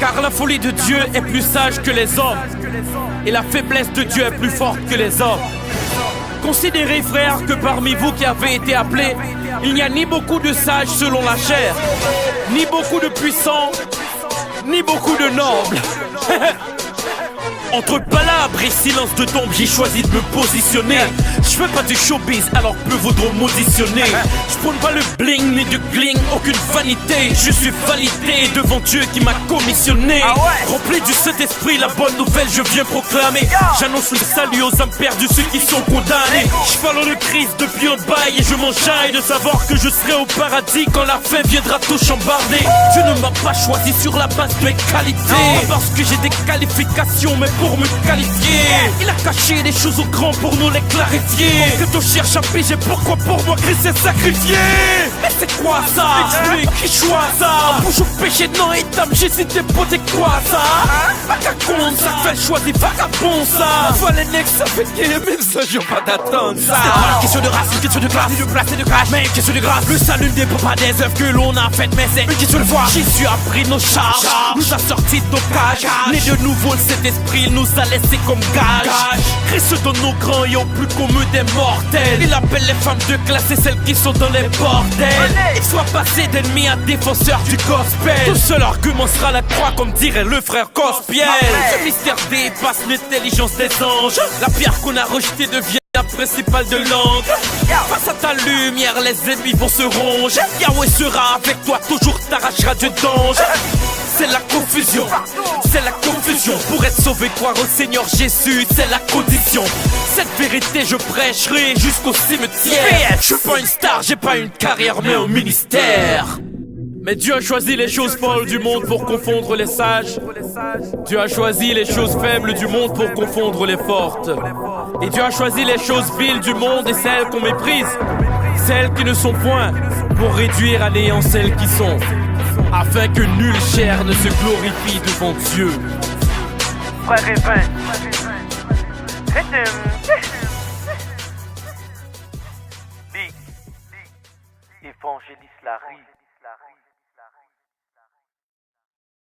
Car la folie de Dieu est plus sage que les hommes, et la faiblesse de Dieu est plus forte que les hommes. Considérez, frères, que parmi vous qui avez été appelés, il n'y a ni beaucoup de sages selon la chair, ni beaucoup de puissants, ni beaucoup de nobles. Entre palabres et silence de tombe, j'ai choisi de me positionner. Je fais pas du showbiz, alors peu voudront m'auditionner. Je prône pas le bling ni du gling, aucune vanité. Je suis validé devant Dieu qui m'a commissionné. Rempli du Saint-Esprit, la bonne nouvelle je viens proclamer. J'annonce le salut aux âmes perdues, ceux qui sont condamnés. Je parle de Christ depuis en bail et je m'enchaîne de savoir que je serai au paradis quand la fin viendra tout chambarder. Dieu ne m'a pas choisi sur la base de mes qualités, parce que j'ai des qualifications, mais pour me qualifier, il a caché des choses aux grands pour nous les clarifier. Que tu cherches à piger pourquoi pour moi Christ s'est sacrifié. Mais c'est quoi ça? Explique, qui choisit ça? Bouge au péché, non et dame, j'ai cité pour des quoi ça? Pas qu'à compte, ça fait choisir, vagabond ça. Fois les necks, ça fait qu'il mais ça, j'ai pas d'attendre ça. C'est pas une question de race, une question de classe, de place et de cash, mais une question de grâce. Le salut ne dépend pas des œuvres que l'on a faites, mais c'est une question de foi. Jésus a pris nos charges, nous a sortis de nos cages. Né de nouveau, cet esprit nous a laissé comme gage. Christ donne nos grands et au plus commun des mortels. Il appelle les femmes de classe et celles qui sont dans les bordels. Il soit passé d'ennemi à défenseur du gospel. Tout seul argument sera la croix, comme dirait le frère Cospiel. Ce mystère dépasse l'intelligence des anges. La pierre qu'on a rejetée devient la principale de l'angle. Face à ta lumière, les ennemis vont se ronger. Yahweh sera avec toi, toujours t'arrachera du danger. C'est la confusion, c'est la confusion. Pour être sauvé, croire au Seigneur Jésus, c'est la condition. Cette vérité, je prêcherai jusqu'au cimetière. Je suis pas une star, j'ai pas une carrière, mais un ministère. Mais Dieu a choisi les choses folles du monde pour confondre les sages. Dieu a choisi les choses faibles du monde pour confondre les fortes. Et Dieu a choisi les choses viles du monde et celles qu'on méprise, celles qui ne sont point, pour réduire à néant celles qui sont, afin que nulle chair ne se glorifie devant Dieu. Frère Révin,